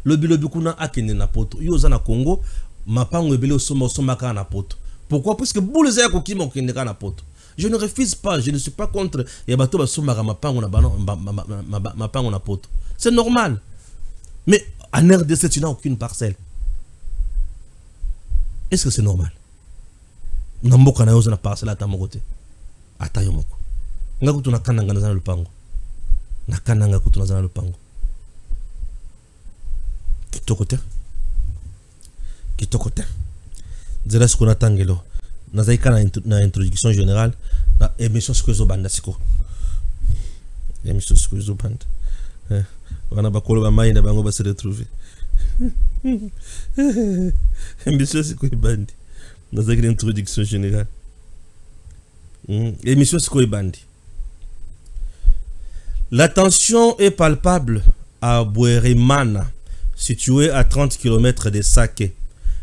Lobi kuna akene na poto. Yo za na Congo, mapango ebele osoma ka na poto. Pourquoi? Parce que boule za ko kima okende ka na poto. Je ne refuse pas, je ne suis pas contre ya bato basoma ka mapango na mapango na poto. C'est normal. Mais en RDC tu n'as aucune parcelle. Est-ce que c'est normal? Namboka na yo za na parcelle ata mokote. Ata yo moko. Ngaku tuna kananga na za na lupango. Na kananga ko tuna za na lupango. Kitoko te. Zela ce qu'on attend ngelo. Nazaika na introduction générale na émission Skozo Banda siko. Émission Skozo Banda. Wana bakolo ba mai na bango ba se retrouver. Émission Skozo Bandi. Nazaika na introduction générale. Émission Skozo Bandi. La tension est palpable à Bweremana, situé à 30 km de Sake,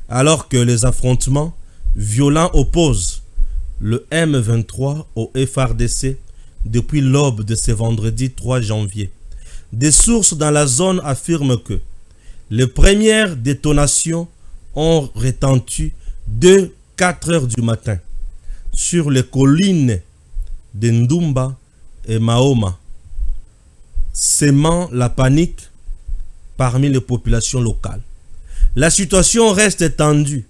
alors que les affrontements violents opposent le M23 au FARDC depuis l'aube de ce vendredi 3 janvier. Des sources dans la zone affirment que les premières détonations ont retenti dès 4 heures du matin sur les collines de Ndumba et Mahoma, sémant la panique parmi les populations locales. La situation reste tendue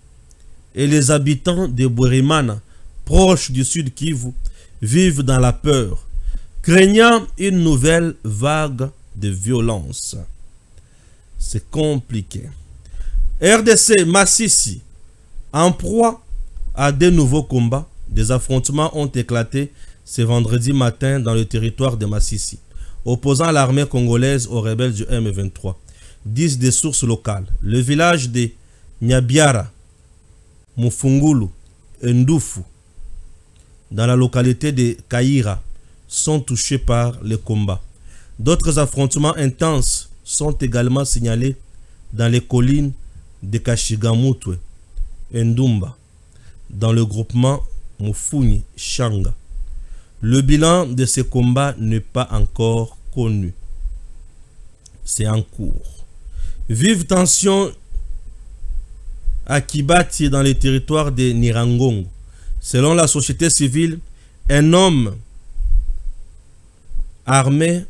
et les habitants de Bweremana, proches du sud Kivu, vivent dans la peur, craignant une nouvelle vague de violence. C'est compliqué. RDC Massissi, en proie à de nouveaux combats, des affrontements ont éclaté ce vendredi matin dans le territoire de Massissi, opposant l'armée congolaise aux rebelles du M23. Disent des sources locales. Le village de Nyabiara, Mufungulu et Ndufu, dans la localité de Kaira, sont touchés par les combats. D'autres affrontements intenses sont également signalés dans les collines de Kashigamutwe et Ndumba, dans le groupement Mufuni Shanga. Le bilan de ces combats n'est pas encore connu. C'est en cours. Vive tension à Kibati dans les territoires de Nirangongo. Selon la société civile, un homme armé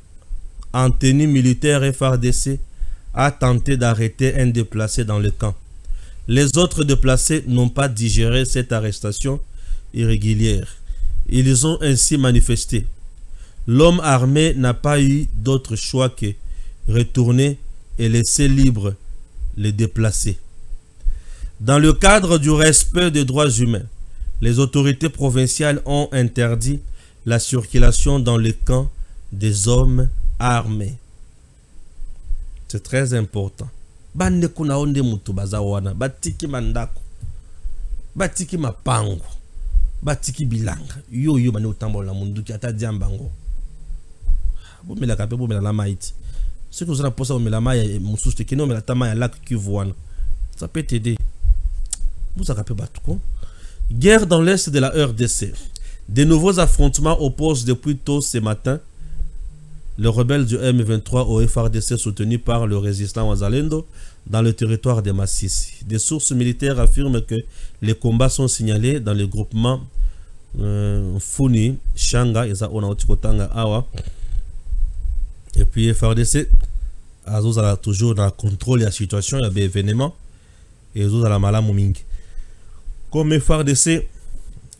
en tenue militaire FARDC a tenté d'arrêter un déplacé dans le camp. Les autres déplacés n'ont pas digéré cette arrestation irrégulière. Ils ont ainsi manifesté. L'homme armé n'a pas eu d'autre choix que retourner et laisser libre les déplacés. Dans le cadre du respect des droits humains, les autorités provinciales ont interdit la circulation dans les camps des hommes armés. C'est très important. Bande kuna onde mutu bazawana, batiki mandako, batiki mapango, batiki bilanga. Yo bane utambola munduki ata diambango. Bomela kape bomela la maïti. Ce que vous avez posé au Melama, Moussouche, qui nous met la tama à lac Kivuan. Ça peut t'aider. Vous avez pas tout. Guerre dans l'est de la RDC. De nouveaux affrontements opposent depuis tôt ce matin les rebelles du M23 au FARDC soutenus par le résistant Wazalendo dans le territoire de Massissi. Des sources militaires affirment que les combats sont signalés dans le groupement Funi, Shanga, et Awa, Et puis FRDC, Azos a toujours dans le contrôle de la situation, il y a des événements, et Azos a la malam mingi. Comme FRDC,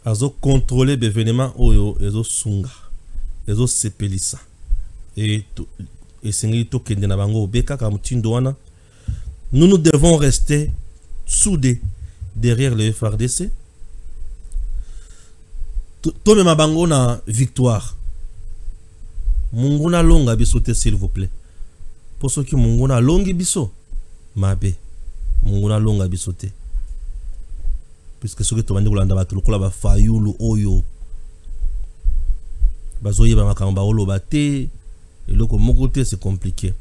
Azos contrôler des événements, Azos sunga, Azos sepelisa. Et nous devons rester soudés derrière le FRDC. Tout même bango na victoire. Munguna longa bisote s'il vous plaît. Pour ceux qui munguna longi biso, mabe. Munguna longa bisote. Puisque ceux qui tomandé kolanda batu lokola ba fayulu oyo. Bazoye ba makamba olo bate. Et le côté c'est compliqué.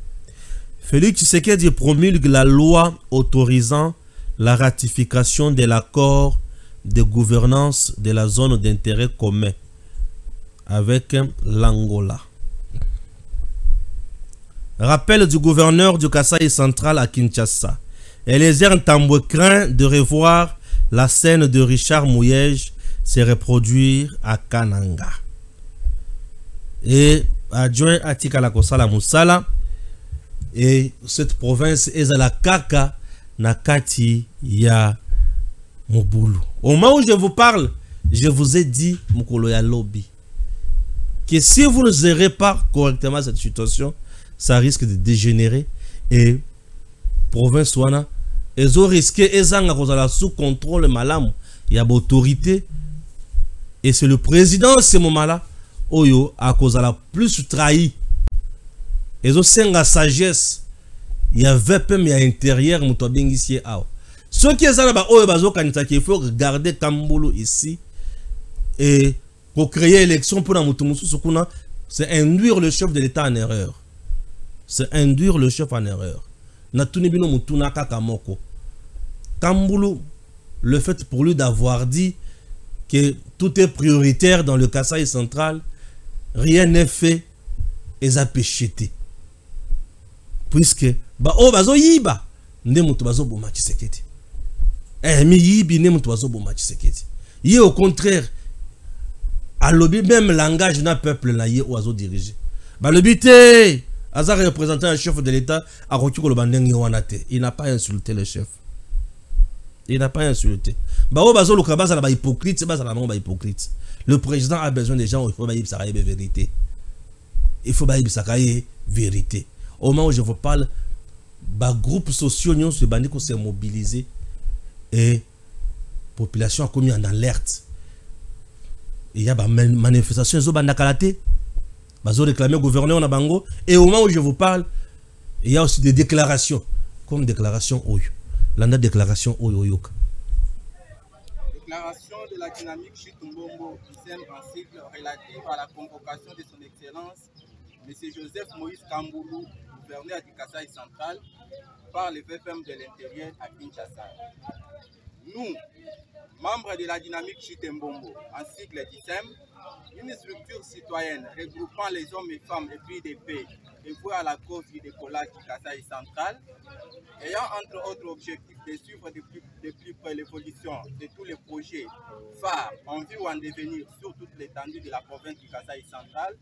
Félix Tshisekedi promulgue la loi autorisant la ratification de l'accord de gouvernance de la zone d'intérêt commun avec l'Angola. Rappel du gouverneur du Kasaï central à Kinshasa. Eliezer Tambwe craint de revoir la scène de Richard Mouyej se reproduire à Kananga. Et adjoint Atika la Kosala Moussala, et cette province est à la Kaka Nakati ya Mobulu. Au moment où je vous parle, je vous ai dit Mukolo ya lobby que si vous ne gérez pas correctement cette situation, ça risque de dégénérer et province wana ils ont risqué ezanga kozala sous contrôle malamu ya autorité et c'est le président ce moment-là oyo a kozala plus trahi. Ils ont senga sagesse il y avait même à l'intérieur muto bengisi ao. Ceux qui sont là-bas, il faut regarder Kambulu ici et pour créer l'élection pour la Moutoumoussou, c'est induire le chef de l'État en erreur. C'est induire le chef en erreur. Natunibino Moutounaka Kamoko. Kambulu, le fait pour lui d'avoir dit que tout est prioritaire dans le Kasaï central, rien n'est fait et ça pécheté. Puisque, bah, oh, bazo yiba, ne moutou bazo boma Tshisekedi. Mi yibi ne moutou bazo boma Tshisekedi. Yé au contraire, à lobby même langage d'un peuple là yé oiseau dirigé. Bah le bité, Azar représentant un chef de l'État à Rokiko le bandeng wanate. Il n'a pas insulté le chef. Il n'a pas insulté. Bah oh bazo le kabasa la hypocrite, c'est pas ça la main hypocrite. Le président a besoin des gens, il faut baïb sakaye vérité. Il faut baïb sakaye vérité. Au moment où je vous parle, bah groupe sociaux nous se bandit qu'on s'est mobilisé et population a commis en alerte. Il y a des manifestations zo bandakalate, bazo réclamer gouverneur na bango et au moment où je vous parle, il y a aussi des déclarations comme déclaration oyo. Landa déclaration oyo yoka. Déclaration de la dynamique Chitumbombo qui en cycle relative à la convocation de son excellence M. Joseph Moïse Kambulu, gouverneur du Kasaï central, par le VPM de l'intérieur à Kinshasa. Nous, membres de la dynamique Chitumbombo, en sigle DICEM, une structure citoyenne regroupant les hommes et femmes épris de paix et voués à la cause du décollage du Kasaï central, ayant entre autres objectifs de suivre de plus près l'évolution de tous les projets phares en vue ou en devenir sur toute l'étendue de la province du Kasaï central,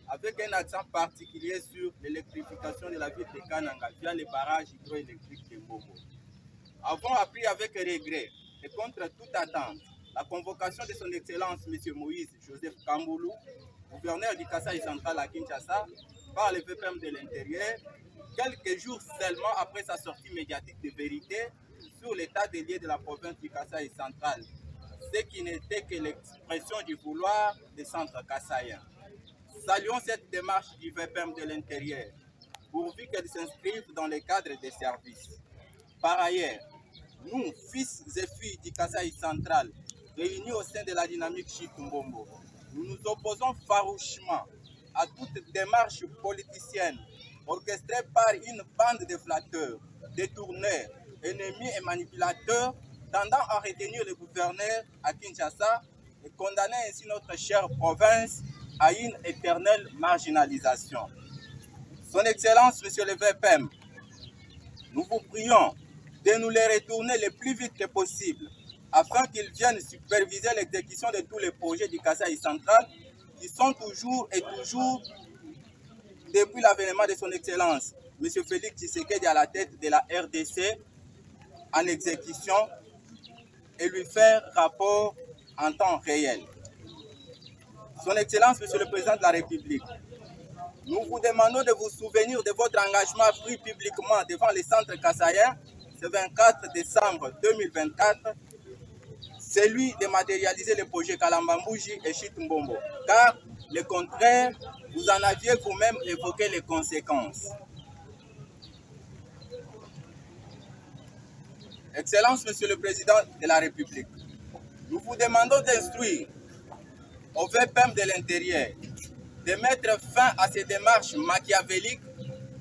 avec un accent particulier sur l'électrification de la ville de Kananga via les barrages hydroélectriques de Bobo. Avons appris avec regret et contre toute attente la convocation de son Excellence M. Moïse Joseph Kambulu, gouverneur du Kasaï central à Kinshasa, par le VPM de l'intérieur, quelques jours seulement après sa sortie médiatique de vérité sur l'état des lieux de la province du Kasaï central, ce qui n'était que l'expression du vouloir des centres kassaïens. Saluons cette démarche du VPM de l'intérieur, pourvu qu'elle s'inscrive dans le cadre des services. Par ailleurs, nous, fils et filles du Kasaï central, réunis au sein de la dynamique Chitumbombo, nous nous opposons farouchement à toute démarche politicienne orchestrée par une bande de flatteurs, détourneurs, ennemis et manipulateurs tendant à retenir le gouverneur à Kinshasa et condamner ainsi notre chère province à une éternelle marginalisation. Son Excellence, Monsieur le VPM, nous vous prions de nous les retourner le plus vite possible afin qu'ils viennent superviser l'exécution de tous les projets du Kasaï central qui sont toujours depuis l'avènement de son Excellence, M. Félix Tshisekedi à la tête de la RDC en exécution et lui faire rapport en temps réel. Son Excellence, Monsieur le Président de la République, nous vous demandons de vous souvenir de votre engagement pris publiquement devant les centres kassaïens ce 24 décembre 2024, celui de matérialiser le projet Kalambambouji et Chitumbombo, car le contraire, vous en aviez vous-même évoqué les conséquences. Excellence, Monsieur le Président de la République, nous vous demandons d'instruire au VPM de l'Intérieur de mettre fin à ces démarches machiavéliques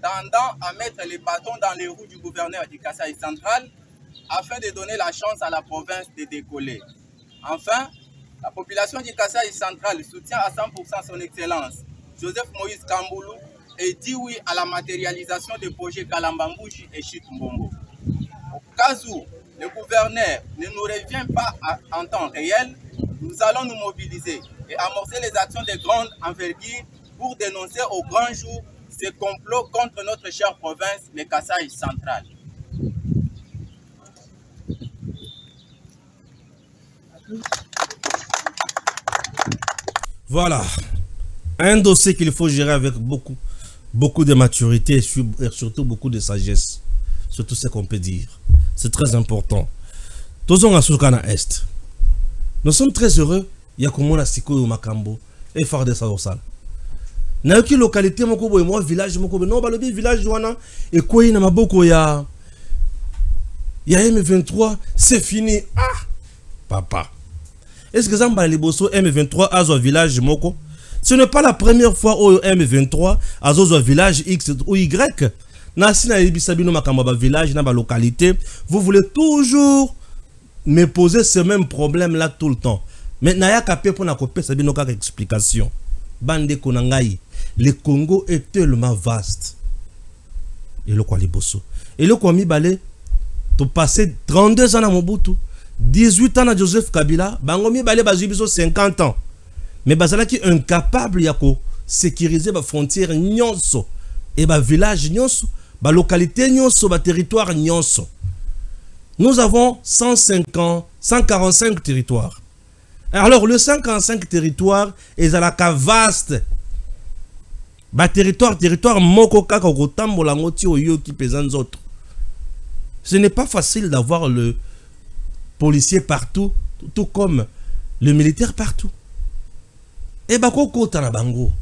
tendant à mettre les bâtons dans les roues du gouverneur du Kasaï central afin de donner la chance à la province de décoller. Enfin, la population du Kasaï central soutient à 100% son Excellence Joseph Moïse Kamboulou et dit oui à la matérialisation des projets Kalambambouji et Chitumbombo. Au cas où le gouverneur ne nous revient pas en temps réel, nous allons nous mobiliser et amorcer les actions de grande envergure pour dénoncer au grand jour ce complot contre notre chère province, le Kasaï central. Voilà, un dossier qu'il faut gérer avec beaucoup de maturité et surtout beaucoup de sagesse. C'est tout ce qu'on peut dire. C'est très important. Nous sommes très heureux. Yakomona Siko Makambo et Farde Saosal. Na yoki localité moko boy mo village moko no balobi village wana et koyi na maboko ya M23 c'est fini. Ah papa. Est-ce que Zamba Liboso M23 azo village moko? Ce n'est pas la première fois où M23 azo village X ou Y. Na sina ibisabino makambo ba village na ba localité, vous voulez toujours me poser ce même problème là tout le temps. Mais naya kapé pour na kopé sabino kaka explication. Bande konangai, le Congo est tellement vaste. Et le quoi liboso. Et le quoi mi balé, tu passé 32 ans à Mobutu, 18 ans à Joseph Kabila, bango mi balé bazubiso 50 ans. Mais bazala qui incapable yako sécuriser ba frontière nyonso et ba village nyonso, ba localité nyonso, ba territoire nyonso. Nous avons 145 territoires. Alors le 145 territoires est à la vaste. Ba territoire moko kaka kotambola ngoti oyo ki pesant autres. Ce n'est pas facile d'avoir le policier partout, tout comme le militaire partout. Et bah koko ta na bango.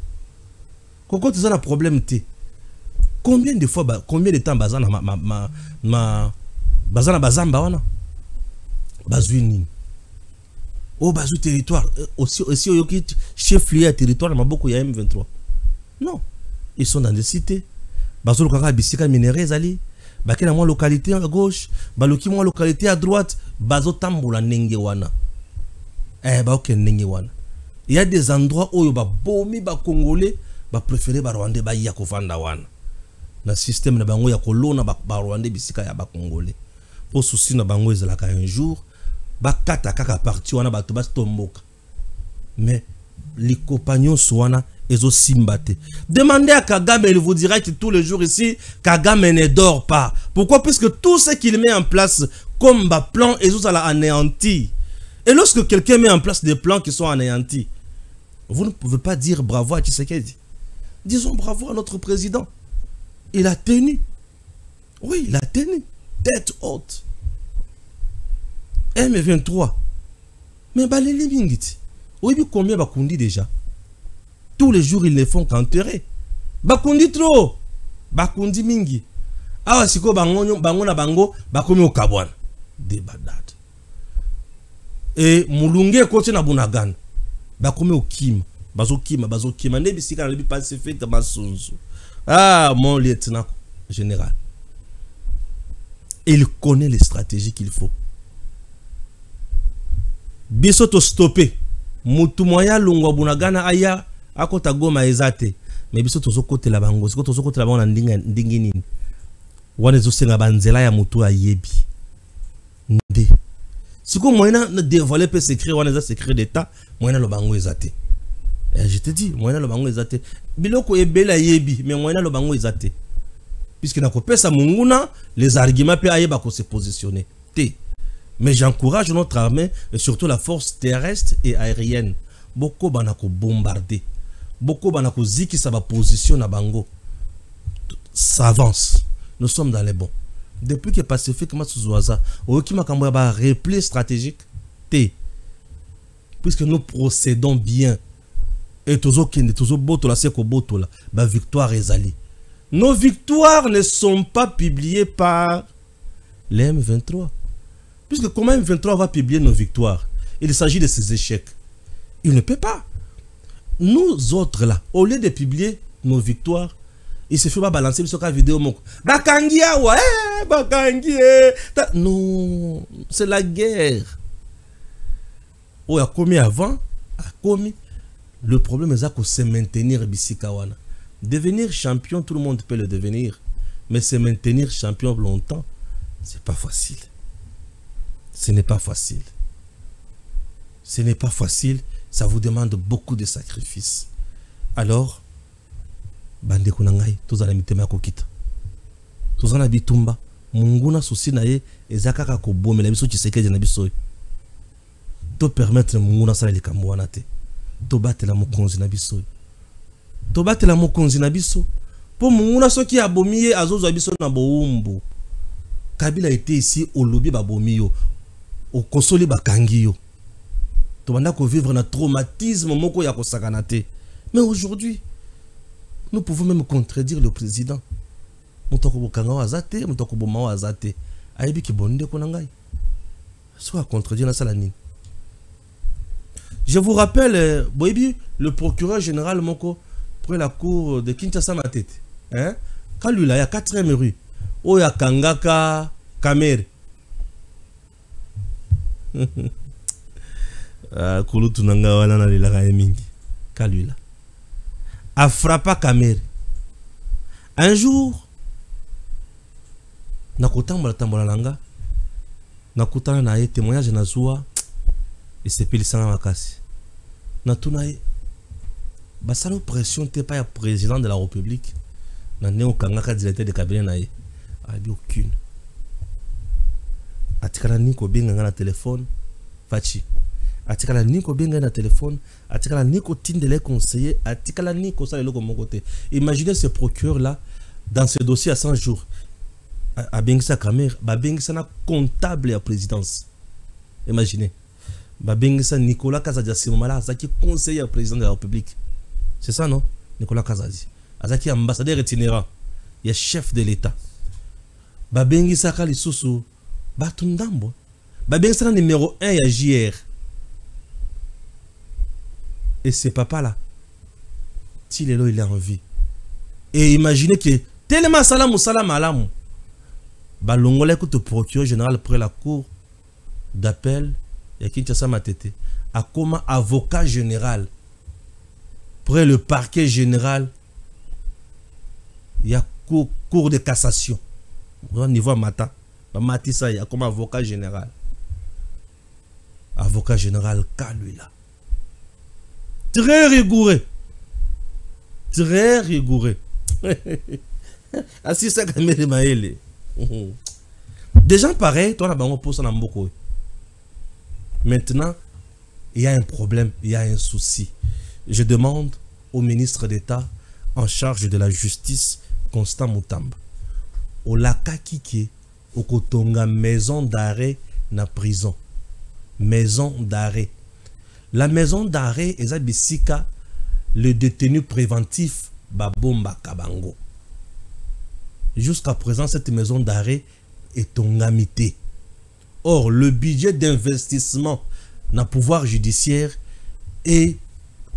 Koko tu as un problème te. Combien de fois combien de temps bazana bazana bazamba wana? Bazuini. Oh, bazou territoire, aussi chef-lieu à territoire, mais beaucoup y a M23. Non, ils sont dans des cités. Bazou Lokaka Bissika minéraux ali, Bakena moi localité à gauche, Baloki moi localité à droite, Bazo Tamboula Nengewana. Ok Nengewana. Il y a des endroits où ba bomi ba congolais, ba préféré ba rwandais ba yakofanda wana. Na système na bango ya kolona ba rwandais Bissika ya ba congolais. Pour souci na bango ezalaka un jour. Bakata kaka parti wana bato bastomboka. Mais les compagnons soana ezo simbate. Demandez à Kagame, il vous dira que tous les jours ici Kagame ne dort pas. Pourquoi? Puisque tout ce qu'il met en place comme plan ezo la anéanti. Et lorsque quelqu'un met en place des plans qui sont anéantis, vous ne pouvez pas dire bravo à Tshisekedi. Disons bravo à notre président. Il a tenu. Oui, il a tenu. Tête haute. M23. Mais Baleli Mingiti. Oui, combien Bakundi déjà? Tous les jours, ils ne font qu'enterrer. Bakundi trop. Bakundi Mingi. Ah, si ko bango bango, bakomi au Kabwan. Des badades. Et Moulunge côté na Bunagan. Bakomi au Kim. Bazo Kim. Nebi si kan lebi passe fait de Masonzo. Ah, mon lieutenant général. Il connaît les stratégies qu'il faut. Biso to stopper mutu moya lungwa bunagana aya akota goma ezate mais biso to zokote la bango siko to zokote la bango na ndingi nini wana zosenga banzela ya mutu ayebi nde siko moyena na dévoiler pe secret wana za secret d'état moyena lo bango ezate Je te dis, moyen le bango ezate. Biloko ebela yebi, mais moyen le bango ezate. Puisque na kopesa munguna, les arguments pe ayeba ko se positionner. Mais j'encourage notre armée et surtout la force terrestre et aérienne. Beaucoup banako bombarder. Beaucoup banako ziki ça va position na bango. Ça avance. Nous sommes dans les bons. Depuis que Pacifique Matsouzaza, Oki Makambo ba repli stratégique. Puisque nous procédons bien. Et toujours kende toujours botola seko botola ba victoire ezali. Nos victoires ne sont pas publiées par les M23. Puisque comment M23 va publier nos victoires? Il s'agit de ses échecs. Il ne peut pas. Nous autres là, au lieu de publier nos victoires, il se fait pas balancer sur la vidéo. Bakangia, ouais, Bakangia. Non, c'est la guerre. Oh, il a commis avant, a commis. Le problème est que c'est maintenir Bissikawana. Devenir champion, tout le monde peut le devenir. Mais se maintenir champion longtemps, c'est pas facile. Ce n'est pas facile. Ce n'est pas facile. Ça vous demande beaucoup de sacrifices. Alors, bande kunangai, tous à la mitema kokita. Tous à la bitumba. Munguna souci nae, ezakaka kobo, mais la biso chiseke de nabiso. To permettre munguna sala likamwana te. To battre la mokonzi nabiso. To battre la mokonzi nabiso. Pour munguna soki abomiye azozo abiso na boumbu. Kabila était ici au lobby babomiyo. Au kosoli bakangiyo. To banda ko vivre na traumatisme moko ya kosakanate. Mais aujourd'hui, nous pouvons même contredire le président. Mutoko bokanga wazate, mutoko boma wazate. Aibi ki bonde konangai. Soit contredire na salani. Je vous rappelle, Boibi, le procureur général Moko, pour la cour de Kinshasa Matete. Hein? Quand lui là, il y a 4e rue. Oh, il y a Kangaka, Kamer. Kulutu nanga wana na lila mingi. Quand lui là. A frappa Kamer. Un jour, nakutamba tambola langa. Nakutana na ye témoignage na zuwa. Et c'est pile sans makasi. Natunae. Basalo pression t'es pas président de la République. Na neo kangaka directeur de cabinet nae. Abi aucune. Atikala niko benga na téléphone. Fachi. Atikala niko benga na téléphone. Atikala niko tindele conseiller. Atikala niko ça le mon côté. Imaginez ce procureur là dans ce dossier à 100 jours. A bengisa caméra, ba bengisa na comptable à présidence. Imaginez. Babengisa Nicolas Kazadi Simomala Azaki conseiller au président de la République. C'est ça non? Nicolas Kazadi. Azaki ambassadeur itinérant. Il est chef de l'État. Babengisa Kalisusu Batundambo. Babengisa numéro 1 à JR. Et ce papa là, Tilelo il est en vie. Et imaginez que tellement salam alam. Balongole écoute procureur général près la cour d'appel. Il y a Kinshasa Matete. A comme avocat général. Près le parquet général. Il y a cour de cassation. Au niveau Mata. Matissa, il y a comme avocat général. Avocat général, lui là. Très rigoureux. Très rigoureux. Assis ça comme les maïles. Des gens pareils, toi, on pose ça beaucoup. Maintenant, il y a un problème, il y a un souci. Je demande au ministre d'État en charge de la justice, Constant Mutamba, au Lakakike, au Kotonga, maison d'arrêt, na prison. Maison d'arrêt. La maison d'arrêt est à Bissika, le détenu préventif, Babomba Kabango. Jusqu'à présent, cette maison d'arrêt est tongamité. Or, le budget d'investissement dans le pouvoir judiciaire est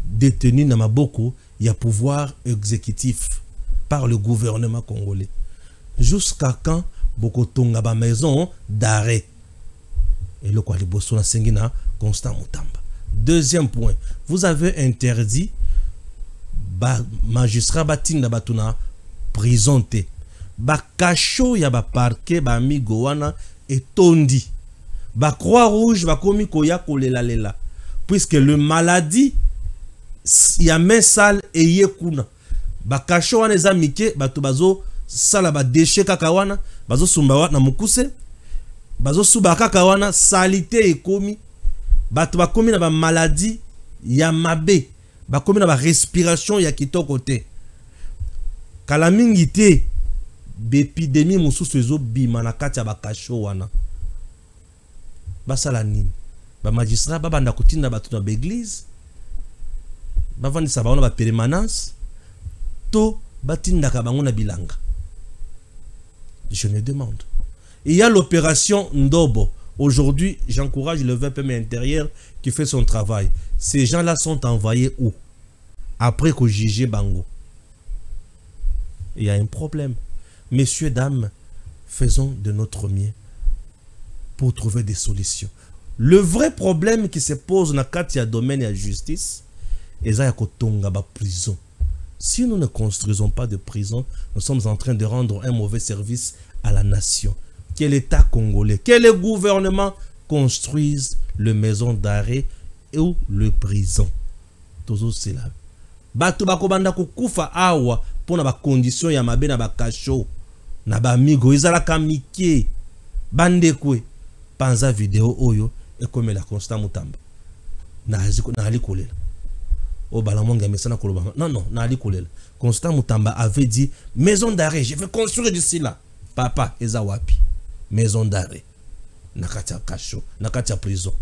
détenu dans Maboko, il y a pouvoir exécutif par le gouvernement congolais. Jusqu'à quand Bokotonga ba maison d'arrêt. Et le Kwaliboso na Sengina Constant Mutamba. Deuxième point, vous avez interdit magistrat batinda batuna prison te. Ba kacho ya ba parquet ba migowana et tondi. Ba croix rouge ba komi koya kolela lela. Puisque le maladie ya main sale eye kuna ba kasho wana eza mike bato bazo sala ba déchet kaka wana bazo sumba wana na mukuse bazo suba kaka wana salité ekomi bato bakomi na ba maladie ya mabe bakomi na ba respiration ya kitoko te kala mingi te bépidémie mosusu ezo bima na kati ya ba kasho wana basala nini ba magistrat babanda kotinda bato na l'église bavandisa bango na ba permanence to batindaka bango na bilanga. Je me demande. Il y a l'opération Ndobo. Aujourd'hui, j'encourage le VPM intérieur qui fait son travail. Ces gens-là sont envoyés où? Après qu'on juge Bango. Il y a un problème. Messieurs, dames, faisons de notre mieux pour trouver des solutions. Le vrai problème qui se pose dans le domaine de la justice, c'est la prison. Si nous ne construisons pas de prison, nous sommes en train de rendre un mauvais service à la nation. Que l'État congolais, que le gouvernement construise le maison d'arrêt ou le prison. Toujours cela. Bato bakobanda kukufa awa pour na condition ya mabe na bakasho na ba migo izala kamike bande kwe panza vidéo oyo ekome la Constant Mutamba na ali kolela. Oh balamonga mesana koloba. Non, na ali kolela. Constant Mutamba avait dit maison d'arrêt, je vais construire d'ici là. Papa, eza wapi? Maison d'arrêt. Nakatia kasho, nakatia prison.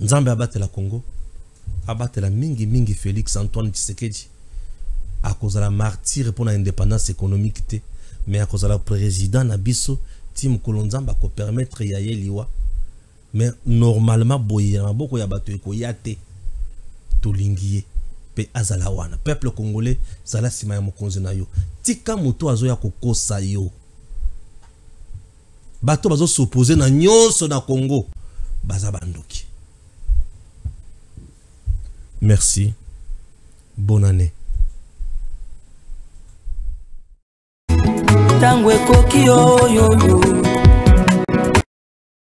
Nzambe abate la Congo. Abate la mingi Félix Antoine Tshisekedi. À cause de la martyre pour l'indépendance économique te. Mais à cause de la président Nabiso, Tim Kolonzamba ko permettre yaye liwa. Mais normalement boye beaucoup ya bato eko yate to lingiye pe azala wana peuple congolais zala sima ya mokonzi na yo tika moto azo ya kokosa yo bato bazo s'opposer na nyonso na Congo baza bandoki. Merci, bonne année. Tangwe koki yo yo yo